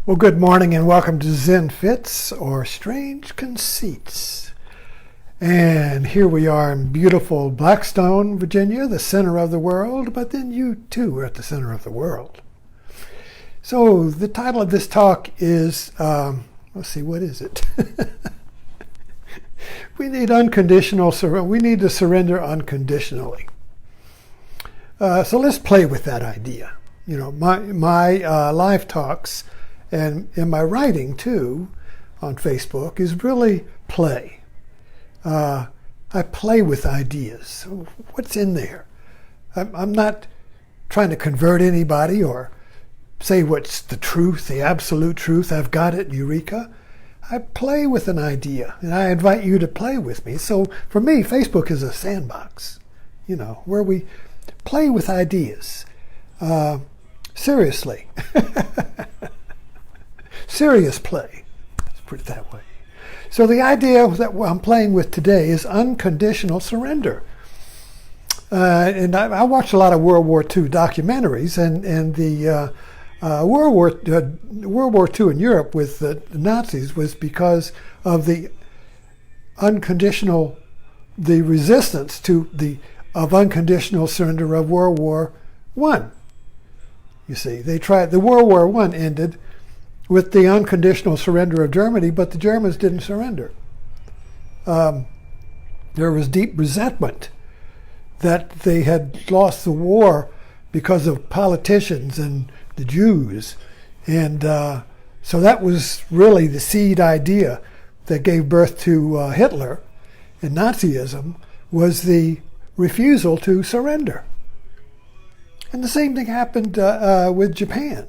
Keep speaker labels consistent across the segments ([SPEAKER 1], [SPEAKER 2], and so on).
[SPEAKER 1] Well, good morning and welcome to Zen Fits or Strange Conceits. And here we are in beautiful Blackstone, Virginia, the center of the world, but then you too are at the center of the world. So the title of this talk is, let's see, what is it? We need unconditional surrender. We need to surrender unconditionally. So let's play with that idea. You know, my live talks and in my writing too on Facebook is really play. I play with ideas. What's in there? I'm not trying to convert anybody or say what's the truth, the absolute truth. I've got it, eureka. I play with an idea, and I invite you to play with me. So for me, Facebook is a sandbox, you know, where we play with ideas. Seriously. Serious play. Let's put it that way. So the idea that I'm playing with today is unconditional surrender. And I watched a lot of World War II documentaries, and the World War II in Europe with the Nazis was because of the resistance of unconditional surrender of World War I. You see, the World War I ended with the unconditional surrender of Germany, but the Germans didn't surrender. There was deep resentment that they had lost the war because of politicians and the Jews. And so that was really the seed idea that gave birth to Hitler and Nazism, was the refusal to surrender. And the same thing happened with Japan.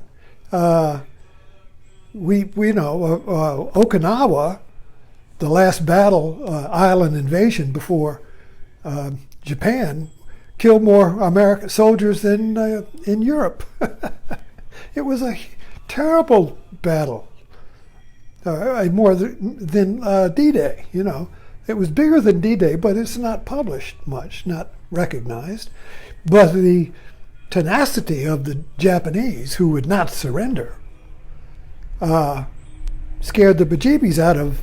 [SPEAKER 1] We know Okinawa, the last island invasion before Japan, killed more American soldiers than in Europe. It was a terrible battle, more than D-Day. You know, it was bigger than D-Day, but it's not published much, not recognized. But the tenacity of the Japanese, who would not surrender, scared the bejeebies out of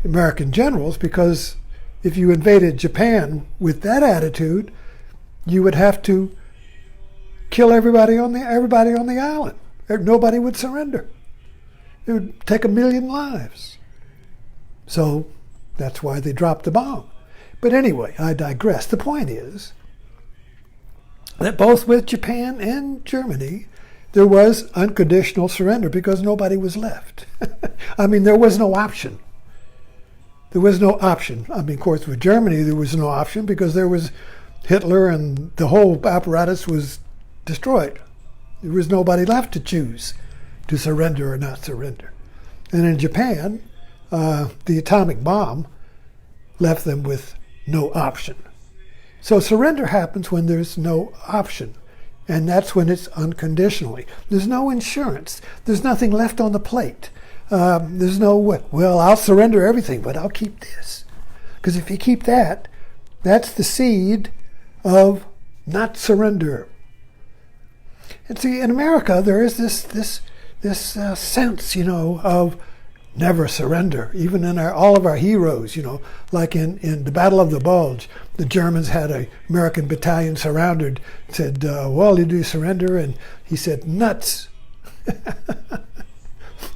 [SPEAKER 1] American generals, because if you invaded Japan with that attitude, you would have to kill everybody on the island. Nobody would surrender. It would take 1 million lives. So that's why they dropped the bomb. But anyway, I digress. The point is that both with Japan and Germany, there was unconditional surrender because nobody was left. I mean, there was no option. There was no option. I mean, of course, with Germany, there was no option because there was Hitler and the whole apparatus was destroyed. There was nobody left to choose to surrender or not surrender. And in Japan, the atomic bomb left them with no option. So surrender happens when there's no option. And that's when it's unconditionally. There's no insurance. There's nothing left on the plate. There's no, well, I'll surrender everything, but I'll keep this. Because if you keep that, that's the seed of not surrender. And see, in America, there is this sense, you know, of never surrender. Even in all of our heroes, you know, like in the Battle of the Bulge, the Germans had an American battalion surrounded, said, well, did you surrender? And he said, nuts. You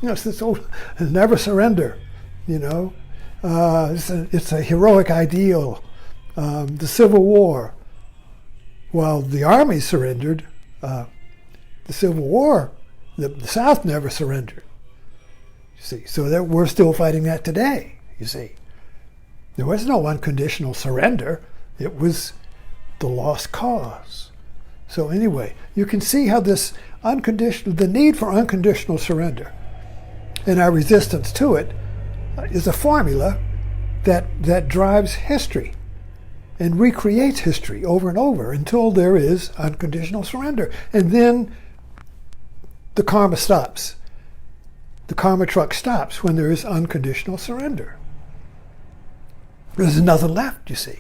[SPEAKER 1] know, it's this old, never surrender, you know. It's a heroic ideal. The Civil War, while the Army surrendered, the Civil War, the South never surrendered. You see, so that we're still fighting that today, you see. There was no unconditional surrender. It was the lost cause. So anyway, you can see how the need for unconditional surrender and our resistance to it is a formula that drives history and recreates history over and over until there is unconditional surrender. And then the karma stops. The karma truck stops when there is unconditional surrender. There's nothing left, you see.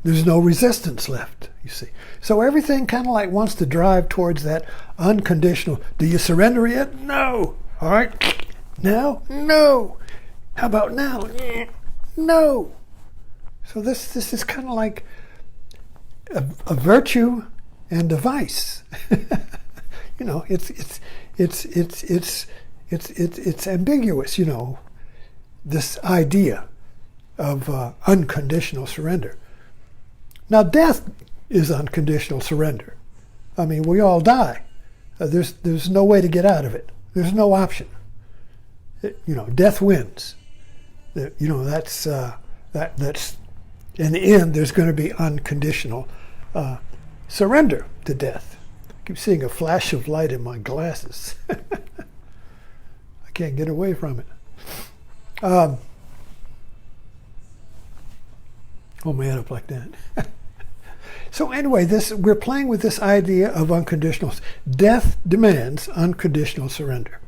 [SPEAKER 1] There's no resistance left, you see. So everything kind of like wants to drive towards that unconditional. Do you surrender yet? No. All right. Now? No. How about now? No. So this is kind of like a virtue and a vice. You know, it's ambiguous. You know, this idea of unconditional surrender. Now, death is unconditional surrender. I mean, we all die. There's no way to get out of it. There's no option. You know, death wins. You know, that's in the end. There's going to be unconditional surrender to death. I keep seeing a flash of light in my glasses. I can't get away from it. Hold my head up like that. So anyway, we're playing with this idea of unconditional. Death demands unconditional surrender.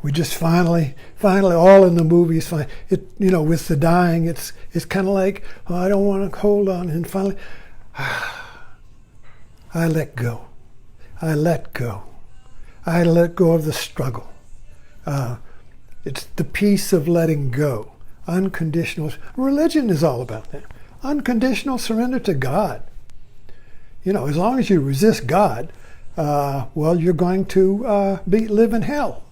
[SPEAKER 1] We just finally, all in the movies, you know, with the dying, it's kind of like, oh, I don't want to hold on, and finally, I let go. I let go. I let go of the struggle. It's the peace of letting go. Unconditional. Religion is all about that. Unconditional surrender to God. You know, as long as you resist God, well, you're going to live in hell.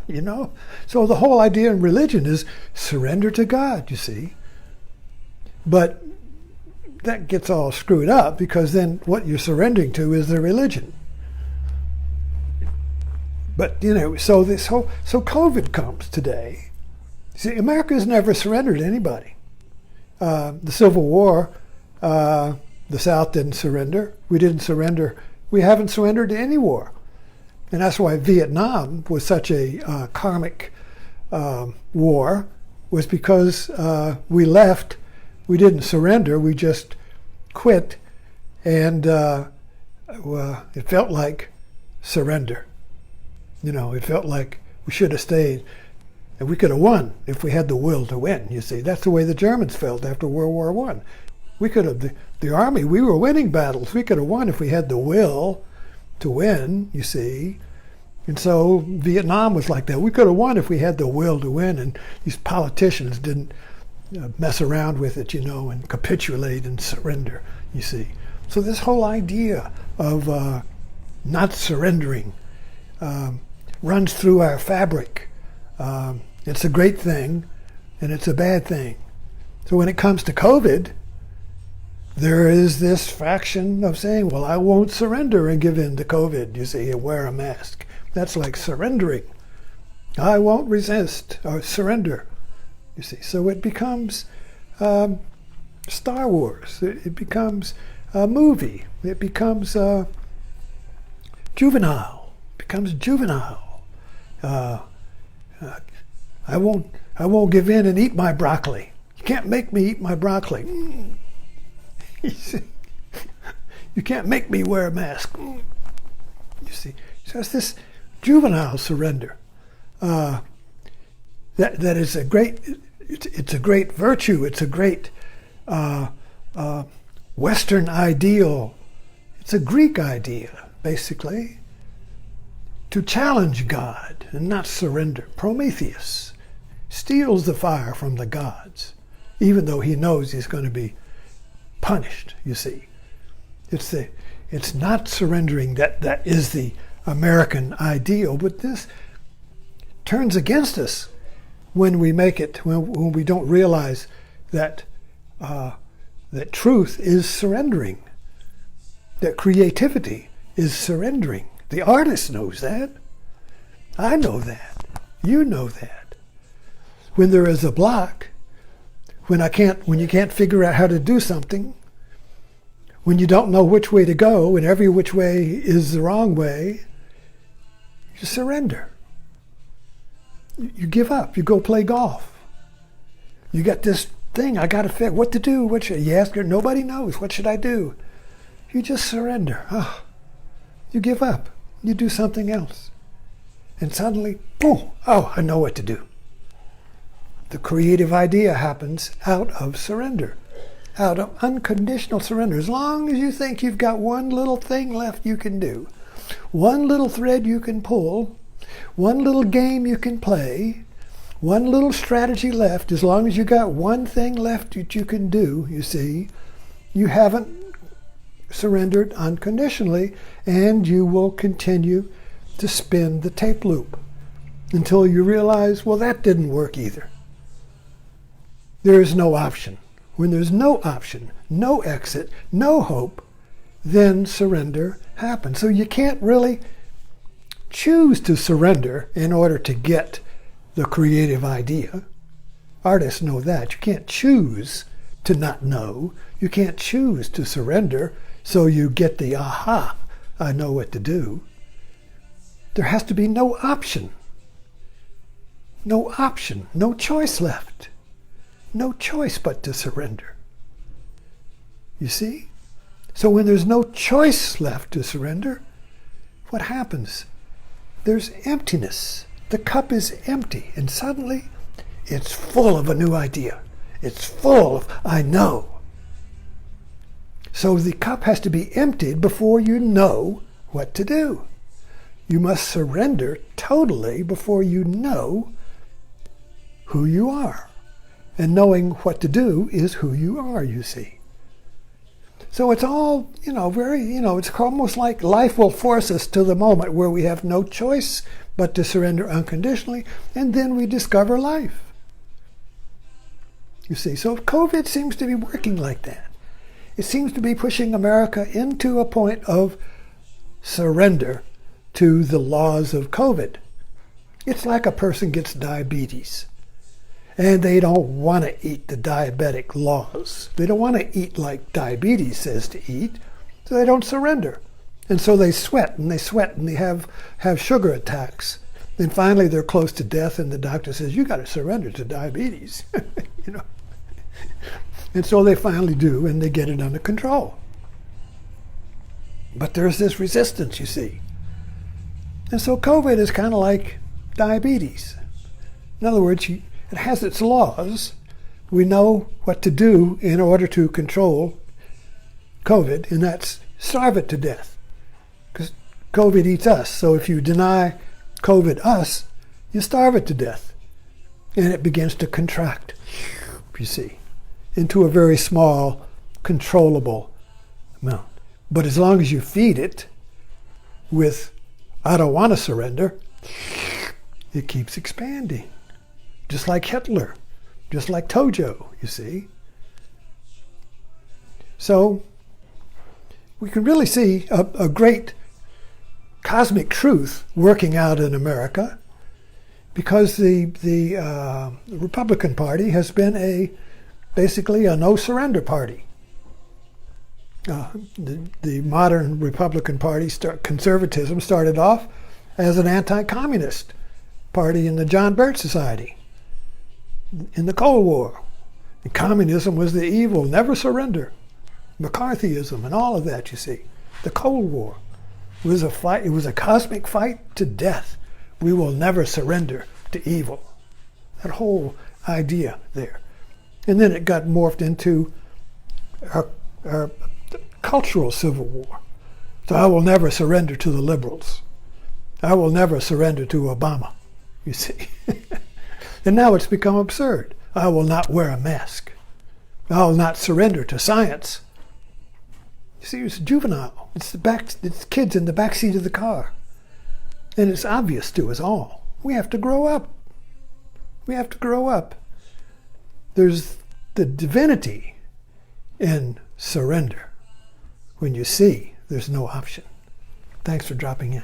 [SPEAKER 1] You know? So the whole idea in religion is surrender to God, you see. But that gets all screwed up because then what you're surrendering to is the religion. But, you know, so COVID comes today. See, America's never surrendered to anybody. The Civil War, the South didn't surrender. We didn't surrender. We haven't surrendered to any war. And that's why Vietnam was such a karmic war, was because we left. We didn't surrender. We just quit. And it felt like surrender. You know, it felt like we should have stayed. And we could have won if we had the will to win, you see. That's the way the Germans felt after World War I. We could have, the army, we were winning battles. We could have won if we had the will to win, you see. And so Vietnam was like that. We could have won if we had the will to win, and these politicians didn't mess around with it, you know, and capitulate and surrender, you see. So this whole idea of not surrendering runs through our fabric. It's a great thing, and it's a bad thing. So when it comes to COVID, there is this faction of saying, well, I won't surrender and give in to COVID, you see, and wear a mask. That's like surrendering. I won't resist or surrender, you see. So it becomes Star Wars. It becomes a movie. It becomes juvenile. It becomes juvenile. I won't give in and eat my broccoli. You can't make me eat my broccoli. You see, you can't make me wear a mask. You see, so it's this juvenile surrender. That is a great. It's a great virtue. It's a great Western ideal. It's a Greek idea, basically. To challenge God and not surrender. Prometheus steals the fire from the gods, even though he knows he's going to be punished, you see. It's not surrendering that is the American ideal, but this turns against us when we make it, when we don't realize that that truth is surrendering, that creativity is surrendering. The artist knows that. I know that. You know that. When there is a block, when you can't figure out how to do something, when you don't know which way to go, and every which way is the wrong way, you surrender. You give up. You go play golf. You got this thing. I got to figure what to do. You ask her. Nobody knows. What should I do? You just surrender. Oh, you give up. You do something else. And suddenly, boom, oh, I know what to do. The creative idea happens out of surrender. out of unconditional surrender. As long as you think you've got one little thing left you can do, one little thread you can pull, one little game you can play, one little strategy left, as long as you got one thing left that you can do, you see, you haven't surrendered unconditionally, and you will continue to spin the tape loop until you realize, well, that didn't work either. There is no option. When there's no option, no exit, no hope, then surrender happens. So you can't really choose to surrender in order to get the creative idea. Artists know that. You can't choose to not know. You can't choose to surrender so you get the aha, I know what to do. There has to be no option. No option, no choice left. No choice but to surrender. You see? So when there's no choice left to surrender, what happens? There's emptiness. The cup is empty, and suddenly it's full of a new idea. It's full of, I know. So the cup has to be emptied before you know what to do. You must surrender totally before you know who you are. And knowing what to do is who you are, you see. So it's all, it's almost like life will force us to the moment where we have no choice but to surrender unconditionally, and then we discover life. You see, so COVID seems to be working like that. It seems to be pushing America into a point of surrender to the laws of COVID. It's like a person gets diabetes, and they don't want to eat the diabetic laws. They don't want to eat like diabetes says to eat, so they don't surrender. And so they sweat and they have sugar attacks. Then finally they're close to death, and the doctor says, you got to surrender to diabetes. And so they finally do, and they get it under control. But there's this resistance, you see. And so COVID is kind of like diabetes. In other words, it has its laws. We know what to do in order to control COVID, and that's starve it to death. Because COVID eats us. So if you deny COVID us, you starve it to death. And it begins to contract, you see, into a very small, controllable amount. But as long as you feed it with, I don't want to surrender, it keeps expanding. Just like Hitler, just like Tojo, you see. So we can really see a great cosmic truth working out in America, because the Republican Party has been basically a no-surrender party. The modern Republican Party, conservatism, started off as an anti-communist party in the John Birch Society in the Cold War. And communism was the evil, never surrender. McCarthyism and all of that, you see. The Cold War was a fight. It was a cosmic fight to death. We will never surrender to evil. That whole idea there. And then it got morphed into our cultural civil war. So I will never surrender to the liberals. I will never surrender to Obama, you see. And now it's become absurd. I will not wear a mask. I will not surrender to science. You see, it's juvenile. It's kids in the back seat of the car. And it's obvious to us all. We have to grow up. We have to grow up. There's the divinity in surrender when you see there's no option. Thanks for dropping in.